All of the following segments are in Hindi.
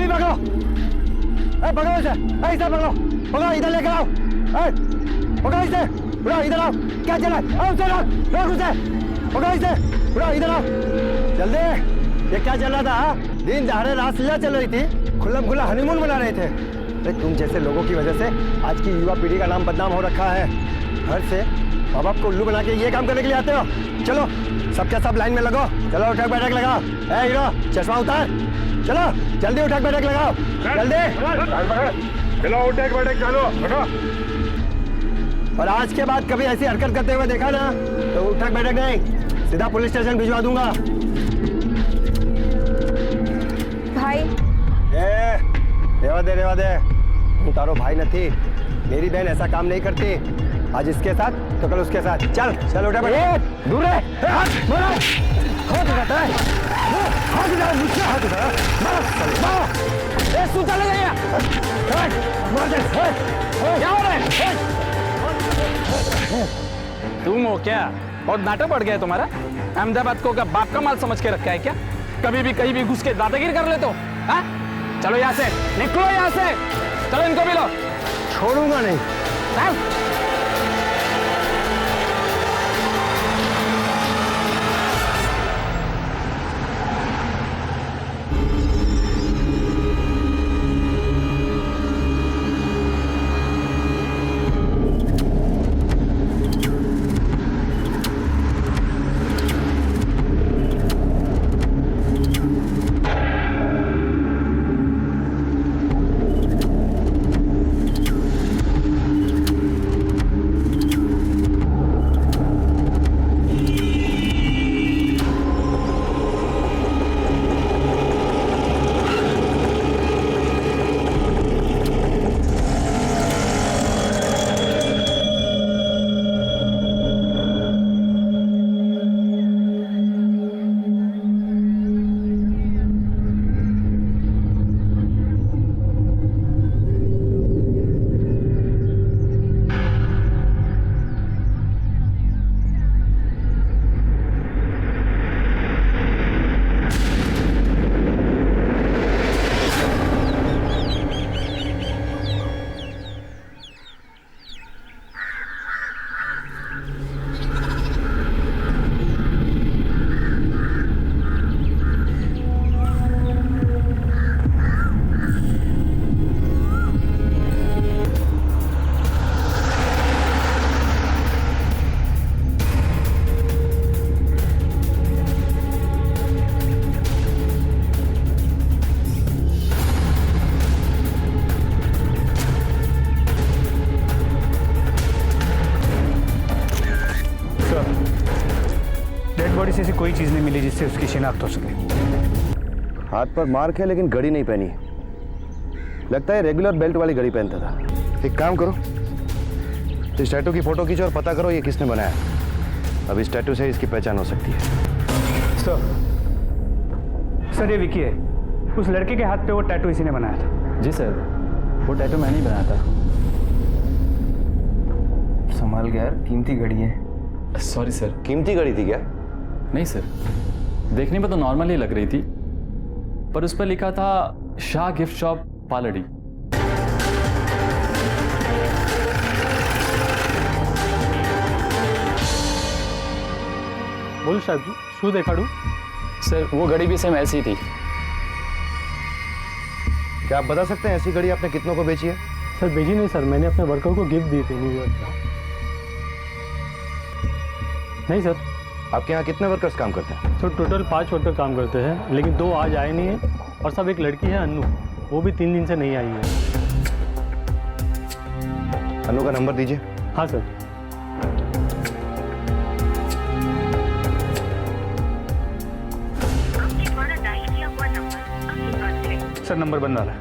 भी पकड़ो, पकड़ो इसे, इसे पकड़ो, पकड़ो इधर लेकर आओ, पकड़ो इसे, उड़ाओ इधर आओ, क्या चला, उसे रोक उसे, पकड़ो इसे, उड़ाओ इधर आओ, जल्दी। ये क्या चल रहा था? दिन दहाड़े रासलीला चल रही थी, खुल्लम खुल्ला हनीमून मना रहे थे। अरे तुम जैसे लोगों की वजह से आज की युवा पीढ़ी का नाम बदनाम हो रखा है। घर से माँ बाप को उल्लू बना के ये काम करने के लिए आते हो। चलो सबके सब लाइन में लगो, चलो उठक बैठक लगाओ। हीरो चश्मा उतार, चलो जल्दी उठक बैठक लगाओ, जल्दी चलो उठक बैठक चलो। और आज के बाद कभी ऐसी हरकत करते हुए देखा ना तो उठक बैठक नहीं, सीधा पुलिस स्टेशन भिजवा दूंगा। भाई रेवा दे, तू तारो भाई नहीं, मेरी बहन ऐसा काम नहीं करती। आज इसके साथ तो कल उसके साथ। चल चल उठा बैठ, दूर रहे, हाथ उठाता है, हाथ उठा, मुझसे हाथ उठा, तू चले गया, क्या हो रहा है? तुम हो क्या? बहुत नाटक बढ़ गया है तुम्हारा। अहमदाबाद को क्या बाप का माल समझ के रखा है क्या? कभी भी कहीं भी घुस के दादागिरी कर लेते हो? हाँ? चलो यहाँ से निकलो, यहाँ से चलो, इनको भी लो। छोड़ूंगा नहीं। हाँ? बॉडी से ऐसी कोई चीज नहीं मिली जिससे उसकी शिनाख्त हो सके। हाथ पर मार्क है लेकिन घड़ी नहीं पहनी, लगता है रेगुलर बेल्ट वाली घड़ी पहनता था। एक काम करो, इस टैटू की फोटो खींचो और पता करो ये किसने बनाया। अब इस टैटू से इसकी पहचान हो सकती है। सर ये विकी है, उस लड़के के हाथ पे वो टैटू इसी ने बनाया था। जी सर, वो टैटू मैंने ही बनाया था। संभाल के यार, कीमती घड़ी है। Sorry sir. कीमती घड़ी थी क्या? नहीं सर, देखने में तो नॉर्मल ही लग रही थी, पर उस पर लिखा था शाह गिफ्ट शॉप पालड़ी। बोल साहब, शू देखाड़ू? सर वो घड़ी भी सेम ऐसी थी। क्या आप बता सकते हैं ऐसी घड़ी आपने कितनों को बेची है? सर बेची नहीं सर, मैंने अपने वर्कर को गिफ्ट दी थी न्यूयॉर्क का। नहीं सर। आपके यहाँ कितने वर्कर्स काम करते हैं? तो टोटल 5 वर्कर काम करते हैं, लेकिन 2 आज आए नहीं है और सब एक लड़की है अन्नू, वो भी 3 दिन से नहीं आई है। अन्नू का नंबर दीजिए। हाँ सर। सर नंबर बन रहा है।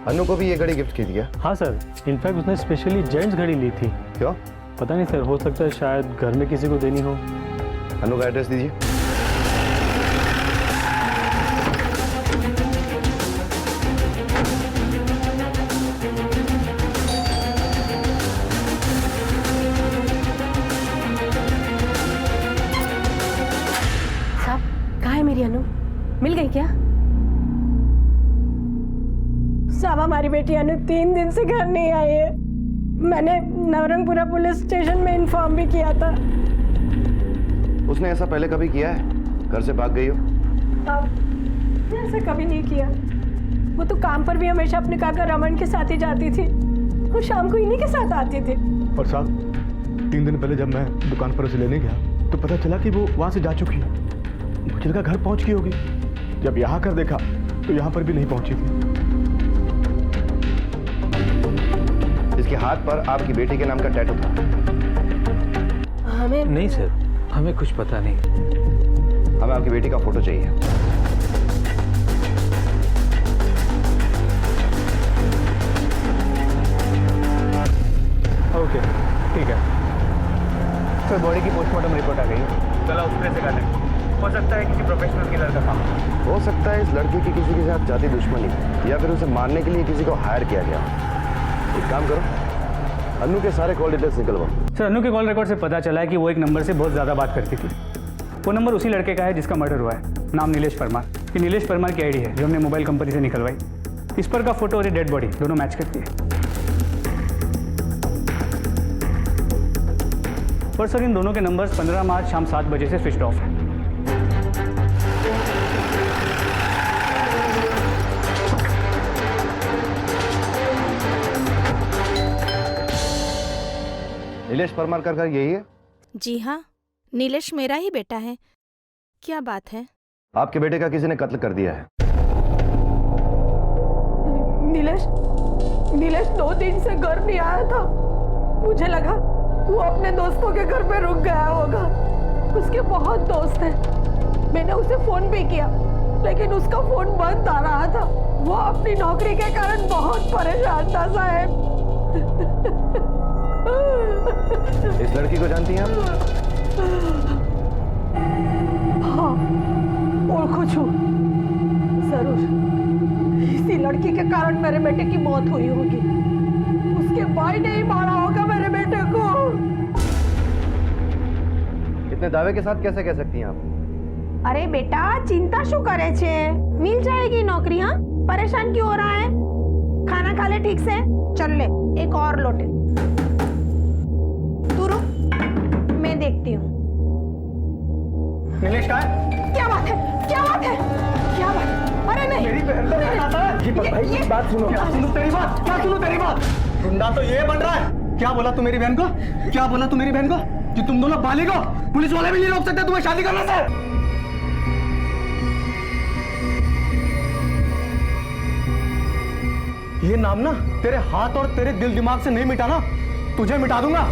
अन्नू को भी ये घड़ी गिफ्ट की थी क्या? हाँ सर, इनफैक्ट उसने स्पेशली जेंट्स घड़ी ली थी। क्यों? पता नहीं सर, हो सकता है शायद घर में किसी को देनी हो। अन्नू का एड्रेस दीजिए। साहब, कहाँ है मेरी अनु? मिल गई क्या? साहब हमारी बेटी अनु 3 दिन से घर नहीं आई है। मैंने नवरंगपुरा पुलिस स्टेशन में इन्फॉर्म भी किया था। उसने ऐसा पहले कभी किया है? घर से भाग गई हो? अब ऐसा कभी नहीं किया। वो तो काम पर भी हमेशा अपने काका रमन के साथ ही जाती थी। वो शाम को इन्हीं के साथ आती थी। और साहब 3 दिन पहले जब मैं दुकान पर उसे लेने गया तो पता चला कि वो वहां से जा चुकी है। मुझे लगा घर पहुंच गई होगी। जब यहाँ कर देखा तो यहाँ पर भी नहीं पहुंची थी। इसके हाथ पर आपकी बेटी के नाम का टैटू था। हमें नहीं सर, हमें कुछ पता नहीं। हमें आपकी बेटी का फोटो चाहिए। ओके ठीक है सर, बॉडी की पोस्टमार्टम रिपोर्ट आ गई है। चला उसमें से काटें। हो सकता है किसी प्रोफेशनल किलर का काम हो। हो सकता है इस लड़की की किसी के साथ जाती दुश्मनी हो, या फिर उसे मारने के लिए किसी को हायर किया गया हो। एक काम करो, अन्नू के सारे कॉल डिटेल्स निकलवाओ। सर, अन्नू के कॉल रिकॉर्ड से पता चला है कि वो एक नंबर से बहुत ज़्यादा बात करती थी। वो नंबर उसी लड़के का है जिसका मर्डर हुआ है। नाम नीलेश परमार। ये नीलेश परमार की आईडी है जो हमने मोबाइल कंपनी से निकलवाई। इस पर का फोटो और ये डेड बॉडी दोनों मैच करती है। पर सर, इन दोनों के नंबर्स 15 मार्च शाम 7 बजे से स्विच ऑफ है। नीलेश परमार का घर यही है? जी हाँ, नीलेश मेरा ही बेटा है। क्या बात है? आपके बेटे का किसी ने कत्ल कर दिया है। नीलेश 2 दिन से घर नहीं आया था। मुझे लगा वो अपने दोस्तों के घर पे रुक गया होगा। उसके बहुत दोस्त हैं। मैंने उसे फोन भी किया लेकिन उसका फोन बंद आ रहा था। वो अपनी नौकरी के कारण बहुत परेशान था साहब। इस लड़की को जानती हैं आप? हाँ, ओळखू छू जरूर। इसी लड़की के कारण मेरे बेटे की मौत हुई होगी। उसके भाई ने ही मारा होगा मेरे बेटे को। इतने दावे के साथ कैसे कह सकती हैं आप? अरे बेटा, चिंता शू करे छे? मिल जाएगी नौकरी। हाँ, परेशान क्यों हो रहा है? खाना खा ले ठीक से। चल ले एक और लोटे। तू रुक, मैं देखती हूँ। नीलेश का है? क्या बात है? क्या बात है? क्या बात है? अरे नहीं, मेरी बहन का फोन आता है। दीपक भाई ये- बात सुनो। क्या सुनूं तेरी बात? क्या सुनूं तेरी बात? गुंडा तो ये बन रहा है। क्या बोला तू मेरी बहन को? क्या बोला तू मेरी बहन को? कि तुम दोनों बालिग हो? पुलिस वाले भी नहीं रोक सकते तुम्हें शादी करने से। ये नाम ना तेरे हाथ और तेरे दिल दिमाग से नहीं मिटा ना, तुझे मिटा दूंगा।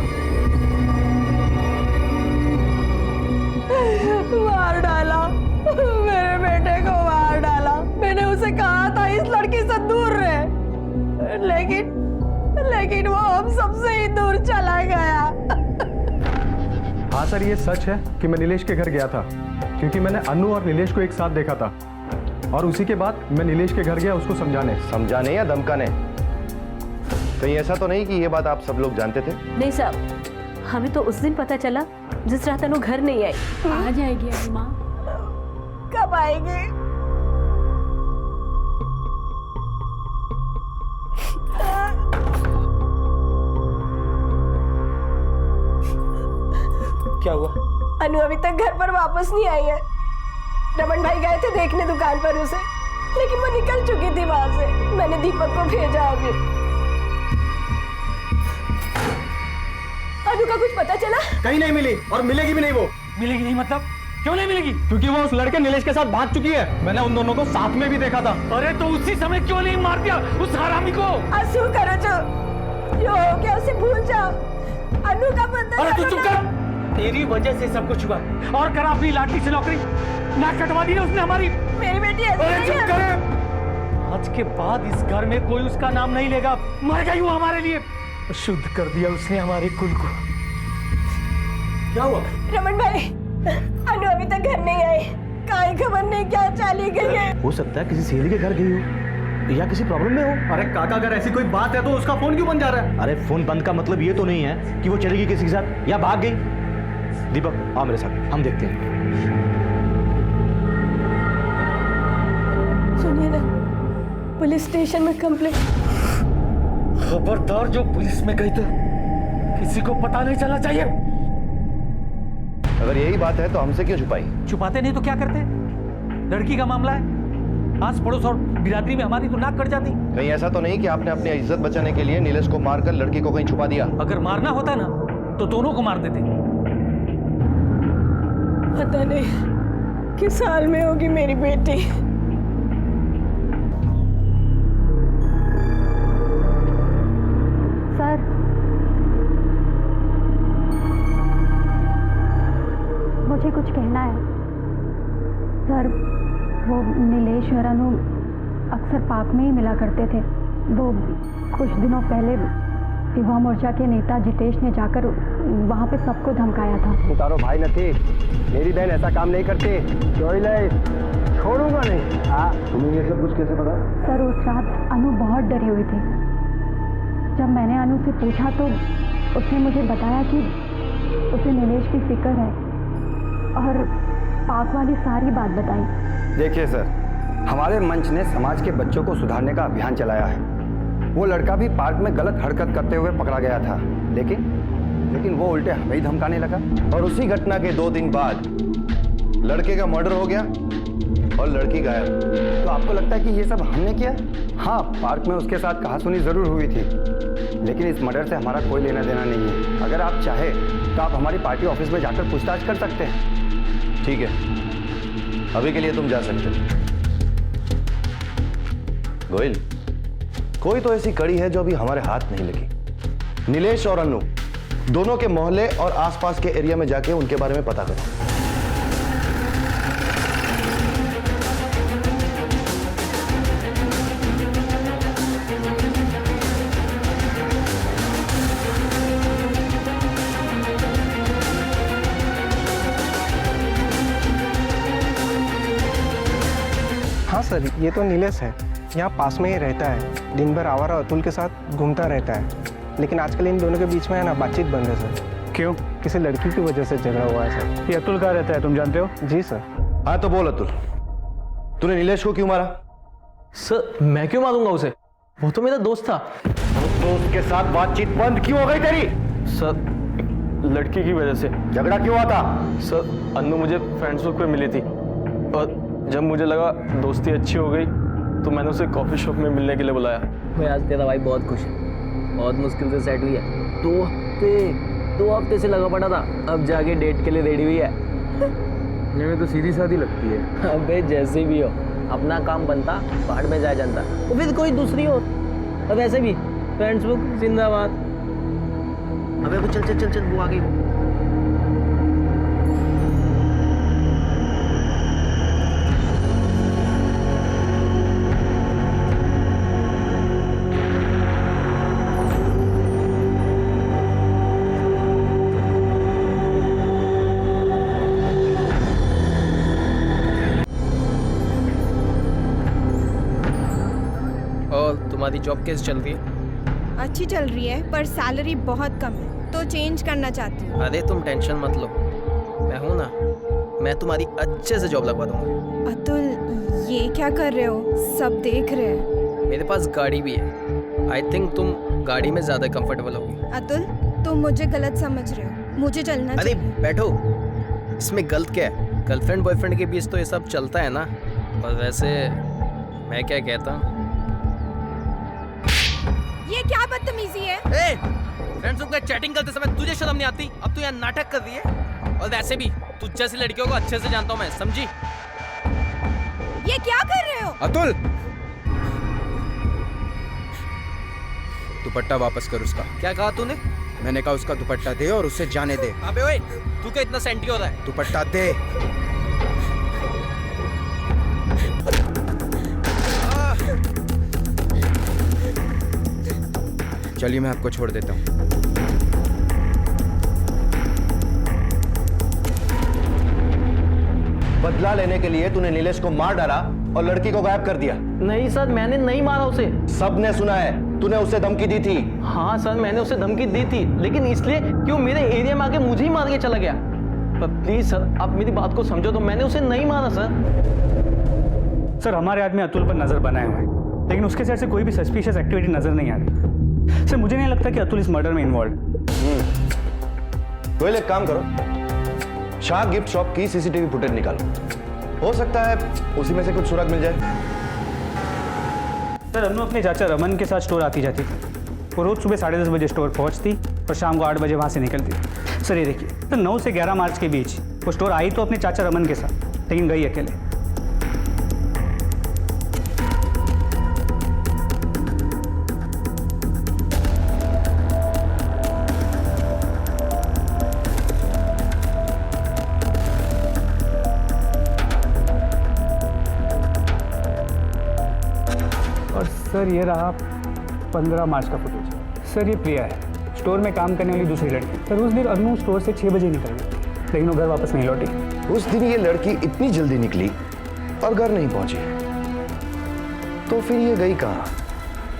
मार डाला मेरे बेटे को, मार डाला। मैंने उसे कहा था इस लड़की से दूर रहे, लेकिन वो हम सबसे ही दूर चला गया। हाँ सर, ये सच है कि मैं नीलेश के घर गया था क्योंकि मैंने अन्नू और नीलेश को एक साथ देखा था। और उसी के बाद मैं नीलेश के घर गया उसको समझाने या धमकाने? कहीं ऐसा तो नहीं कि ये बात आप सब लोग जानते थे? नहीं साहब, हमें तो उस दिन पता चला जिस रात अनु घर नहीं आई। आ जाएगी अनु माँ। कब आएगी? क्या हुआ? अनु अभी तक घर पर वापस नहीं आई है। रमन भाई गए थे देखने दुकान पर उसे, लेकिन वो निकल चुकी थी वहां से। मैंने दीपक को भेजा अभी। अनु का कुछ पता चला? कहीं नहीं मिली और मिलेगी भी नहीं। वो मिलेगी नहीं मतलब? क्यों नहीं मिलेगी? क्योंकि वो उस लड़के नीलेश के साथ भाग चुकी है। मैंने उन दोनों को साथ में भी देखा था। अरे तो उसी समय क्यों नहीं मार दिया उस हरामी को? आंसू करो जो हो गया उसे भूल जाओ। अनु का बंदा। अरे तू चुप कर। तेरी वजह से सब कुछ हुआ और करा अपनी लाठी से नौकरी। ना कटवा दी ना उसने हमारी। मेरी बेटी ऐसी अरे नहीं चुप है। करे। आज के बाद इस घर में कोई उसका नाम नहीं लेगा। मर गई वो हमारे लिए। शुद्ध कर दिया उसने हमारे कुल को। क्या हुआ? रमन भाई, अनु अभी तक घर नहीं आई। काई खबर नहीं क्या चली गई है। हो सकता है किसी सहेली के घर गई हो या किसी प्रॉब्लम में हो। अरे काका, अगर ऐसी कोई बात है तो उसका फोन क्यों बंद जा रहा है? अरे फोन बंद का मतलब ये तो नहीं है कि वो चली गई किसी के साथ या भाग गई। दीपक आओ मेरे साथ, हम देखते हैं। सुनिए ना, पुलिस स्टेशन में कंप्लेंट। खबरदार, जो पुलिस में गई थी किसी को पता नहीं चलना चाहिए। अगर यही बात है तो हमसे क्यों छुपाई? छुपाते नहीं तो क्या करते? लड़की का मामला है, आस पड़ोस और बिरादरी में हमारी तो नाक कट जाती। कहीं ऐसा तो नहीं कि आपने अपनी इज्जत बचाने के लिए नीलेश को मारकर लड़की को कहीं छुपा दिया? अगर मारना होता ना तो दोनों को मार देते। पता नहीं किस हाल में होगी मेरी बेटी। सर, मुझे कुछ कहना है। सर, वो नीलेश और अनु अक्सर पार्क में ही मिला करते थे। वो कुछ दिनों पहले युवा मोर्चा के नेता जितेश ने जाकर वहाँ पे सबको धमकाया था। उतारो भाई नथी, मेरी बहन ऐसा काम नहीं करती। छोड़ूंगा नहीं। हाँ, तुम्हें ये सब कुछ कैसे पता? सर, उस रात अनु बहुत डरी हुई थी। जब मैंने अनु से पूछा तो उसने मुझे बताया कि उसे नीलेश की फिक्र है और पार्क वाली सारी बात बताई। देखिए सर, हमारे मंच ने समाज के बच्चों को सुधारने का अभियान चलाया है। वो लड़का भी पार्क में गलत हरकत करते हुए पकड़ा गया था, लेकिन वो उल्टे हमें ही धमकाने लगा। और उसी घटना के 2 दिन बाद लड़के का मर्डर हो गया और लड़की गायब। तो आपको लगता है कि ये सब हमने किया? हाँ, पार्क में उसके साथ कहासुनी जरूर हुई थी, लेकिन इस मर्डर से हमारा कोई लेना देना नहीं है। अगर आप चाहे तो आप हमारी पार्टी ऑफिस में जाकर पूछताछ कर सकते हैं। ठीक है, अभी के लिए तुम जा सकते हो। गोयल, कोई तो ऐसी कड़ी है जो अभी हमारे हाथ नहीं लगी। नीलेश और अनु दोनों के मोहल्ले और आसपास के एरिया में जाके उनके बारे में पता करो। हाँ सर, ये तो नीलेश है, यहाँ पास में ही रहता है। दिन भर आवारा अतुल के साथ घूमता रहता है, लेकिन आजकल इन दोनों के बीच में है ना बातचीत बंद है सर। क्यों? किसी लड़की की वजह से झगड़ा हुआ है सर। ये अतुल कहाँ रहता है, तुम जानते हो? जी सर। हाँ तो बोल अतुल, तूने नीलेश को क्यों मारा? सर, मैं क्यों मारूंगा उसे? वो तो मेरा दोस्त था। तो उसके साथ बातचीत बंद क्यों हो गई तेरी? सर, लड़की की वजह से। झगड़ा क्यों हुआ था? सर, अन्नू मुझे फेसबुक पे मिली थी और जब मुझे लगा दोस्ती अच्छी हो गई तो मैंने उसे कॉफ़ी शॉप में मिलने के लिए बुलाया। मैं आज तेरा भाई बहुत खुश है, बहुत मुश्किल से सेट हुई है। 2 हफ्ते से लगा पड़ा था, अब जाके डेट के लिए रेडी हुई है। मेरे तो सीधी सादी लगती है। अबे जैसे भी हो, अपना काम बनता पहाड़ में जाया जानता, और फिर कोई दूसरी हो। और वैसे भी फेसबुक जिंदाबाद। अबे वो चल चल चल चल, वो आ गई। तुम्हारी जॉब कैसे चल रही है? अच्छी चल रही है, पर सैलरी बहुत कम है, तो चेंज करना चाहती हूँ। अरे तुम टेंशन मत लो, मैं हूँ ना, मैं तुम्हारी अच्छे से जॉब लगवा दूंगा। अतुल, ये क्या कर रहे हो? सब देख रहे हैं। मेरे पास गाड़ी भी है, आई थिंक तुम गाड़ी में ज्यादा कंफर्टेबल होगी। अतुल, तुम मुझे गलत समझ रहे हो, मुझे चलना अरे चाहिए। बैठो, इसमें गलत क्या है? गर्लफ्रेंड बॉयफ्रेंड के बीच तो ये सब चलता है ना। और वैसे मैं क्या कहता हूँ, ये क्या बदतमीजी है? फ्रेंड्स के चैटिंग करते समय तुझे शर्म नहीं आती? अब तू यहाँ नाटक कर रही है। और वैसे भी तुझ जैसी लड़कियों को अच्छे से जानता हूँ मैं, समझी? ये क्या कर रहे हो? अतुल, दुपट्टा वापस कर उसका। क्या कहा तूने? मैंने कहा उसका दुपट्टा दे और उसे जाने दे। अबे ओए, तू क्या इतना सेंटी हो रहा है? दुपट्टा दे। चलिए मैं आपको छोड़ देता हूँ। बदला लेने के लिए तूने नीलेश को मार डाला और लड़की को गायब कर दिया। नहीं सर, मैंने नहीं मारा उसे। सबने सुना है, तूने उसे धमकी दी थी। हाँ सर, मैंने उसे धमकी दी थी, लेकिन इसलिए क्यों मेरे एरिया में आके मुझे ही मार के चला गया। पर प्लीज सर, आप मेरी बात को समझो तो, मैंने उसे नहीं मारा सर। सर, हमारे आदमी अतुल पर नजर बनाए हुए हैं। लेकिन उसके साइड से कोई भी सस्पिशियस एक्टिविटी नजर नहीं आ रही। सर मुझे नहीं लगता कि अतुल इस मर्डर में इन्वॉल्व। तो एक काम करो, शाह गिफ्ट शॉप की सीसीटीवी फुटेज निकालो, हो सकता है उसी में से कुछ सुराग मिल जाए। सर अनु अपने चाचा रमन के साथ स्टोर आती जाती थी। वो रोज सुबह 10:30 बजे स्टोर पहुंचती और शाम को 8 बजे वहां से निकलती। सर ये देखिए, तो 9 से 11 मार्च के बीच वो स्टोर आई तो अपने चाचा रमन के साथ, लेकिन गई अकेले। और सर ये रहा 15 मार्च का फुटेज। सर ये प्रिया है, स्टोर में काम करने वाली दूसरी लड़की। सर उस दिन अनु स्टोर से 6 बजे निकल गई, लेकिन वो घर वापस नहीं लौटी। उस दिन ये लड़की इतनी जल्दी निकली और घर नहीं पहुंची, तो फिर ये गई कहाँ?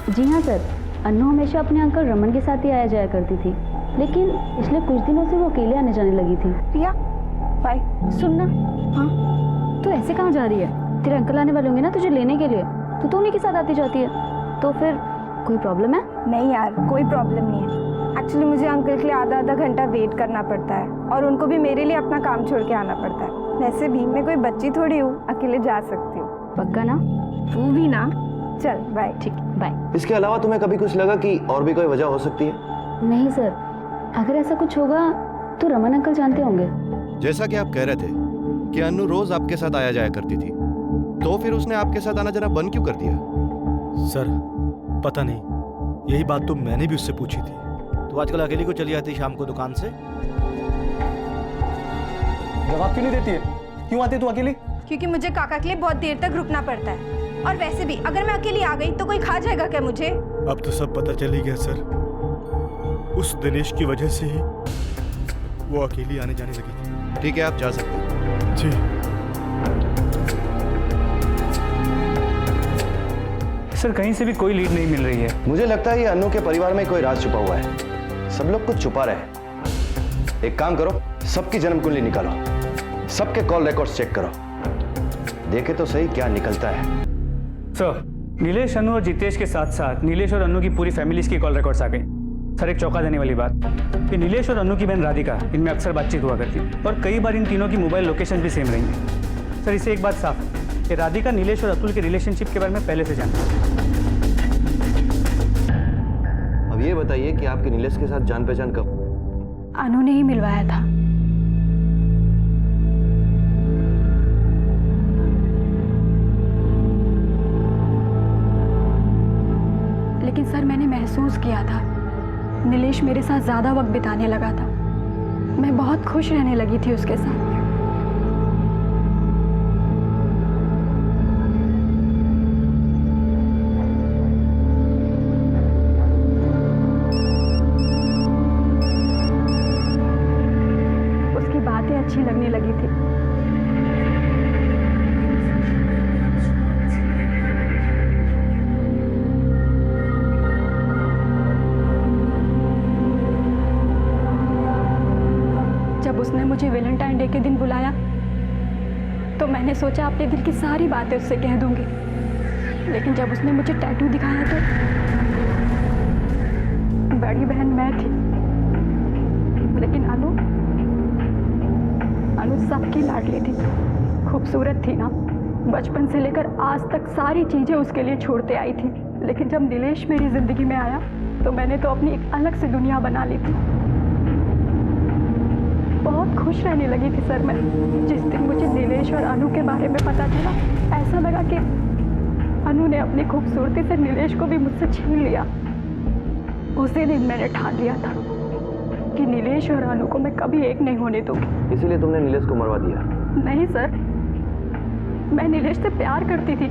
जी हाँ सर, अन्नू हमेशा अपने अंकल रमन के साथ ही आया जाया करती थी, लेकिन पिछले कुछ दिनों से वो अकेले आने जाने लगी थी। प्रिया बाय। सुनना, हाँ तू ऐसे कहाँ जा रही है? तेरे अंकल आने वाले होंगे ना तुझे लेने के लिए, तू तो उन्हीं के साथ आती जाती है, तो फिर कोई प्रॉब्लम है? नहीं यार, कोई प्रॉब्लम नहीं है। एक्चुअली मुझे अंकल के लिए आधा घंटा वेट करना पड़ता है और उनको भी मेरे लिए अपना काम छोड़ के आना पड़ता है। वैसे भी मैं कोई बच्ची थोड़ी हूँ, अकेले जा सकती हूँ। पक्का ना? तू भी ना? चल बाय। ठीक, बाय। इसके अलावा तुम्हें कभी कुछ लगा कि और भी कोई वजह हो सकती है? नहीं सर, अगर ऐसा कुछ होगा तो रमन अंकल जानते होंगे। जैसा कि आप कह रहे थे कि अन्नू रोज आपके साथ आया जाया करती थी, तो फिर उसने आपके साथ आना जाना बंद क्यों कर दिया? सर पता नहीं, यही बात तो मैंने भी उससे पूछी थी। तो आजकल अकेली को चली जाती शाम को दुकान से? जवाब क्यों नहीं देती है? क्यों आती है तू अकेली? क्योंकि मुझे काका के लिए बहुत देर तक रुकना पड़ता है, और वैसे भी अगर मैं अकेली आ गई तो कोई खा जाएगा क्या मुझे? अब तो सब पता चल ही गया सर, उस दिनेश की वजह से ही वो अकेली आने जाने लगी थी। ठीक है, आप जा सकते हैं। जी सर कहीं से भी कोई लीड नहीं मिल रही है। मुझे लगता है ये अन्नू के परिवार में कोई राज छुपा हुआ है, सब लोग कुछ छुपा रहे हैं। एक काम करो, सबकी जन्म कुंडली निकालो, सबके कॉल रिकॉर्ड्स चेक करो, देखे तो सही क्या निकलता है। सर नीलेश, अनु और जितेश के साथ साथ नीलेश और अनु की पूरी फैमिलीज की कॉल रिकॉर्ड्स आ गई। सर एक चौंका देने वाली बात कि नीलेश और अनु की बहन राधिका, इनमें अक्सर बातचीत हुआ करती और कई बार इन तीनों की मोबाइल लोकेशन भी सेम रही है। सर इससे एक बात साफ है कि राधिका नीलेश और अतुल के रिलेशनशिप के बारे में पहले से जानती है। अब ये बताइए कि आपके नीलेश के साथ जान पहचान कब? अनु ने ही मिलवाया था। लेकिन सर मैंने महसूस किया था नीलेश मेरे साथ ज़्यादा वक्त बिताने लगा था। मैं बहुत खुश रहने लगी थी उसके साथ। उसकी बातें अच्छी लगने लगी थी। जब उसने मुझे वैलेंटाइन डे के दिन बुलाया तो मैंने सोचा अपने दिल की सारी बातें उससे कह दूंगी, लेकिन जब उसने मुझे टैटू दिखाया तो बड़ी बहन मैं थी, लेकिन अनु सबकी लाडली थी, खूबसूरत थी ना। बचपन से लेकर आज तक सारी चीज़ें उसके लिए छोड़ते आई थी, लेकिन जब नीलेश मेरी ज़िंदगी में आया तो मैंने तो अपनी एक अलग सी दुनिया बना ली थी। बहुत खुश रहने लगी थी सर मैं। जिस दिन मुझे नीलेश और अनु के बारे में पता चला, ऐसा लगा कि अनु ने अपनी खूबसूरती से नीलेश को भी मुझसे छीन लिया। उसी दिन मैंने ठान लिया था कि नीलेश और अनु को मैं कभी एक नहीं होने दूंगी। इसीलिए तुमने नीलेश को मरवा दिया? नहीं सर, मैं नीलेश से प्यार करती थी,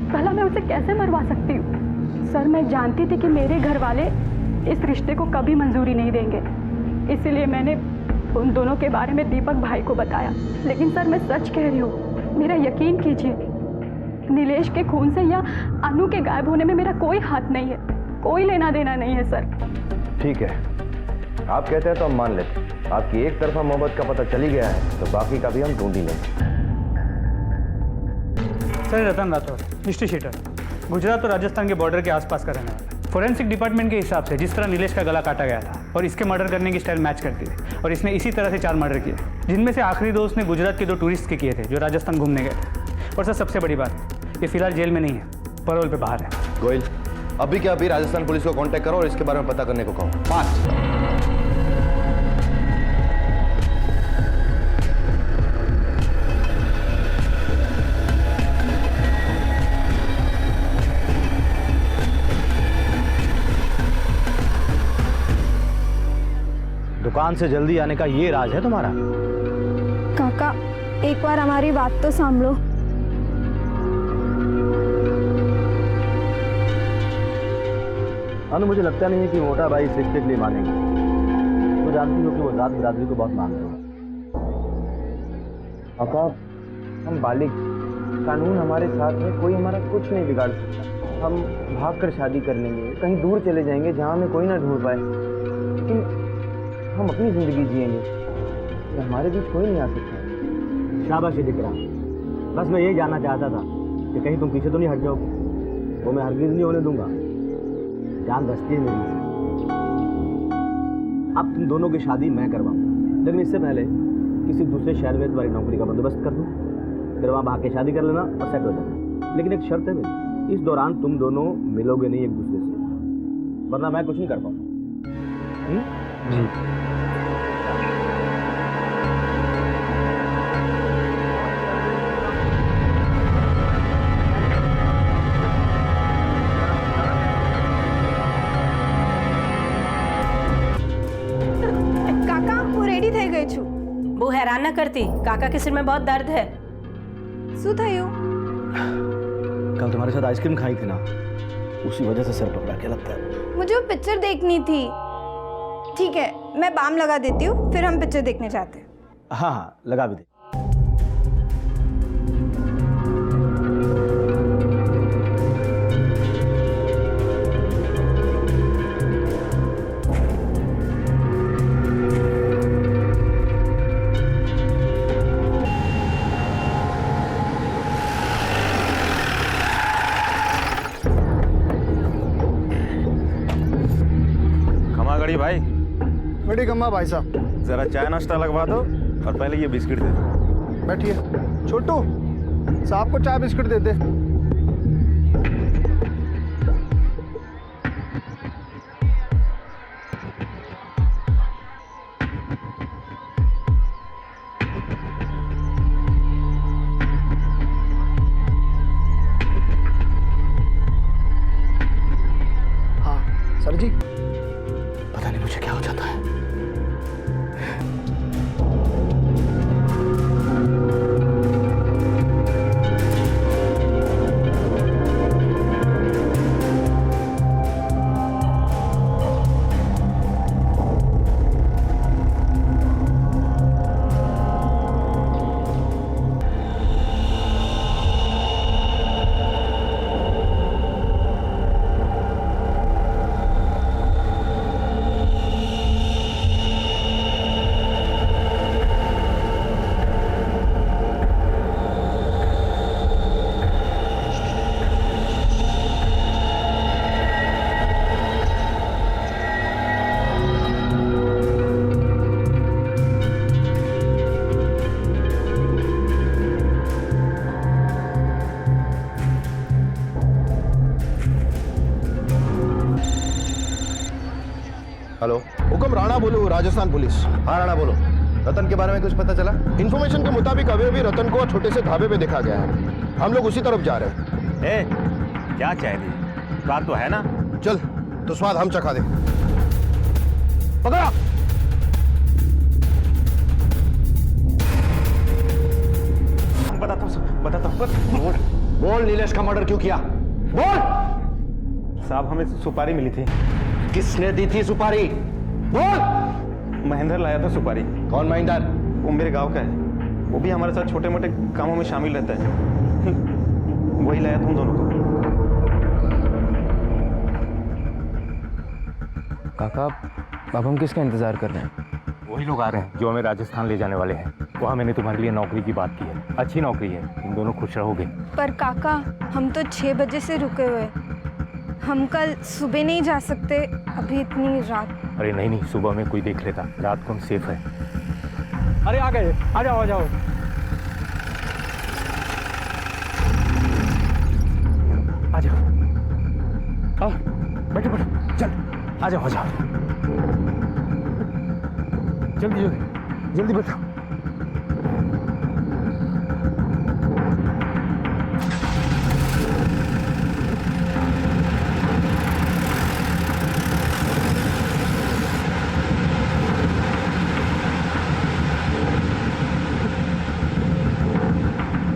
भला मैं उसे कैसे मरवा सकती हूँ? सर मैं जानती थी कि मेरे घर वाले इस रिश्ते को कभी मंजूरी नहीं देंगे, इसीलिए मैंने उन दोनों के बारे में दीपक भाई को बताया। लेकिन सर मैं सच कह रही हूँ, मेरा यकीन कीजिए, नीलेश के खून से या अनु के गायब होने में मेरा कोई हाथ नहीं है, कोई लेना देना नहीं है सर। ठीक है, आप कहते हैं तो हम मान लेते। आपकी एक तरफा मोहब्बत का पता चली गया है तो बाकी का भी हम ढूंढ ही लेंगे। सर रतन राठौर, हिस्ट्री शीटर। गुजरात और राजस्थान के बॉर्डर के आसपास का रहने वाला है। फोरेंसिक डिपार्टमेंट के हिसाब से जिस तरह नीलेश का गला काटा गया था और इसके मर्डर करने की स्टाइल मैच करती थी, और इसने इसी तरह से 4 मर्डर किए, जिनमें से आखिरी 2 उसने गुजरात के 2 टूरिस्ट के किए थे जो राजस्थान घूमने गए थे। और सर सबसे बड़ी बात, ये फिलहाल जेल में नहीं है, पैरोल पे बाहर है। गोयल, अभी क्या अभी राजस्थान पुलिस को कांटेक्ट करो और इसके बारे में पता करने को कहो, फास्ट। दुकान से जल्दी आने का ये राज है तुम्हारा? काका, एक बार हमारी बात तो संभलो। अनु, मुझे लगता नहीं है कि मोटा भाई इस रिश्ते के लिए मानेंगे। तो जानती हो कि वो जात बिरादरी को बहुत मानते हो। काका, हम बालिग, कानून हमारे साथ है, कोई हमारा कुछ नहीं बिगाड़ सकता। हम भाग कर शादी कर लेंगे, कहीं दूर चले जाएंगे जहाँ हमें कोई ना ढूंढ पाए, लेकिन हम अपनी जिंदगी जिएंगे, हमारे बीच कोई नहीं आ सकता। शाबाशी दिख रहा, बस मैं यही जानना चाहता था कि कहीं तुम पीछे तो नहीं हट जाओगे। वो मैं हरगिज नहीं होने दूंगा, जान बचती है मेरी से। अब तुम दोनों की शादी मैं करवाऊंगा, लेकिन इससे पहले किसी दूसरे शहर में तुम्हारी नौकरी का बंदोबस्त कर दूँ, फिर वहाँ भाग के शादी कर लेना और सेट हो जाना। लेकिन एक शर्त है मेरी, इस दौरान तुम दोनों मिलोगे नहीं एक दूसरे से, वरना मैं कुछ नहीं कर पाऊंगा। जी। काका, હું રેડી થઈ ગઈ છું। वो हैरान न करती, काका के सिर में बहुत दर्द है। શું થયું? कल तुम्हारे साथ आइसक्रीम खाई थी ना, उसी वजह से सर पकड़ा के लगता है। मुझे वो पिक्चर देखनी थी। ठीक है, मैं बाम लगा देती हूँ, फिर हम पिक्चर देखने जाते हैं। हाँ हाँ, लगा भी दे। खमागड़ी भाई, बड़ी कम्मा भाई साहब, जरा चाय नाश्ता लगवा दो और पहले ये बिस्किट दे दो। बैठिए। छोटू, साहब को चाय बिस्किट दे दे। हाँ सर जी, पता नहीं मुझे क्या हो जाता है। हेलो, हुक्म राणा बोलो, राजस्थान पुलिस। हाँ राणा बोलो, रतन के बारे में कुछ पता चला? इन्फॉर्मेशन के मुताबिक अभी अभी रतन को छोटे से ढाबे पे देखा गया है। हम लोग उसी तरफ जा रहे हैं। क्या चाहिए? बात तो है ना? चल, तो स्वाद हम चखा दे। पकड़ा। बताता हूँ। बोल, नीलेश का मर्डर क्यों किया? बोल। साहब, हमें सुपारी मिली थी। किसने दी थी सुपारी? बोल। महेंद्र लाया था सुपारी। कौन महेंद्र? वो मेरे गांव का है, वो भी हमारे साथ छोटे मोटे कामों में शामिल रहता है। वही लाया तुम दोनों को। काका, अब हम किसका इंतजार कर रहे हैं? वही लोग आ रहे हैं जो हमें राजस्थान ले जाने वाले हैं। वहाँ मैंने तुम्हारे लिए नौकरी की बात की है। अच्छी नौकरी है, तुम दोनों खुश रहोगे। पर काका, हम तो 6 बजे से रुके हुए, हम कल सुबह नहीं जा सकते, अभी इतनी रात। अरे नहीं नहीं, सुबह में कोई देख लेता, रात को हम सेफ है। अरे आ गए, आ जाओ आ जाओ। आ जाओ, आओ बैठो बैठो, चल आ जाओ आ जाओ, जल्दी जल्दी जल्दी बैठो।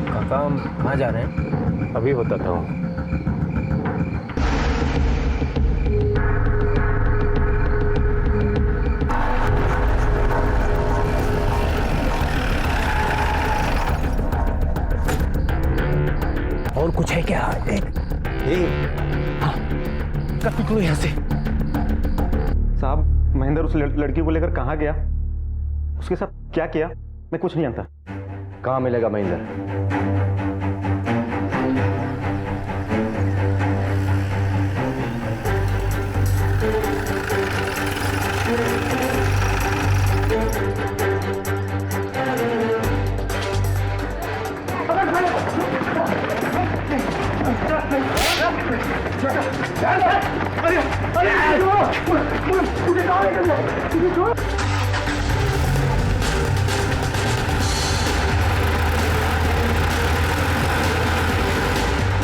काका, हम कहाँ जा रहे हैं? अभी बताता हूँ। और कुछ है क्या? हाँ, कब निकलो यहाँ से। साहब, महेंद्र उस लड़की को लेकर कहाँ गया, उसके साथ क्या किया, मैं कुछ नहीं जानता। कहाँ मिलेगा महेंद्र?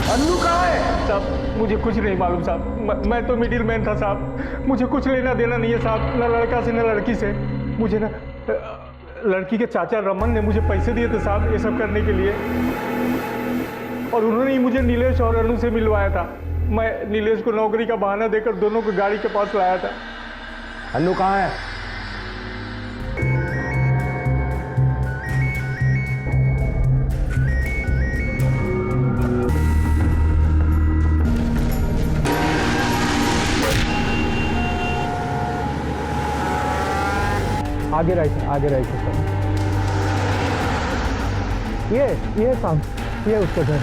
अन्नू कहाँ है? साहब, मुझे कुछ नहीं मालूम साहब, मैं तो मिडिल मैन था साहब, मुझे कुछ लेना देना नहीं है साहब, न लड़का से न लड़की से। मुझे ना लड़की के चाचा रमन ने मुझे पैसे दिए थे साहब ये सब करने के लिए, और उन्होंने ही मुझे नीलेश और अनु से मिलवाया था। मैं नीलेश को नौकरी का बहाना देकर दोनों को गाड़ी के पास लाया था। अन्नू कहाँ है? आगे राइट सर। ये काम, ये उसका घर।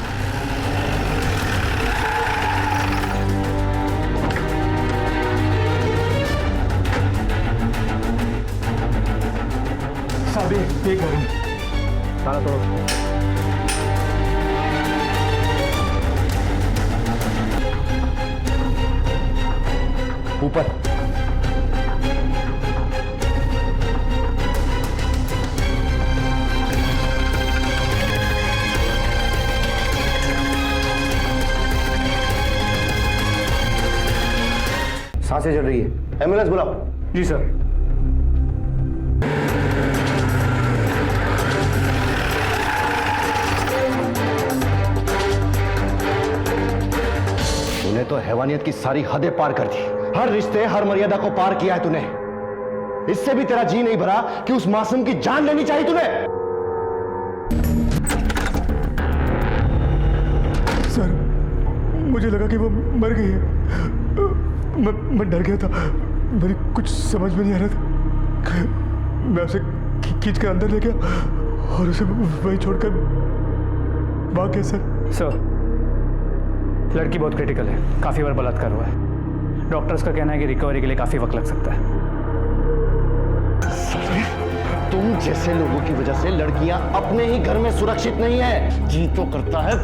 साहब ये घर है। ताला तोड़ो। ऊपर। सांसें चल रही है, एम्बुलेंस बुलाओ। जी सर। तूने तो हैवानियत की सारी हदें पार कर दी, हर रिश्ते हर मर्यादा को पार किया है तूने। इससे भी तेरा जी नहीं भरा कि उस मासूम की जान लेनी चाहिए तूने। सर, मुझे लगा कि वो मर गई है, मैं डर गया था, मेरी कुछ समझ में नहीं आ रहा था। मैं उसे खींच कर अंदर ले गया और उसे वहीं छोड़कर भाग गया। सर, लड़की बहुत क्रिटिकल है, काफ़ी बार बलात्कार हुआ है। डॉक्टर्स का कहना है कि रिकवरी के लिए काफ़ी वक्त लग सकता है। तुम जैसे लोगों की वजह से लड़कियां अपने ही घर में सुरक्षित नहीं है। जी तो करता है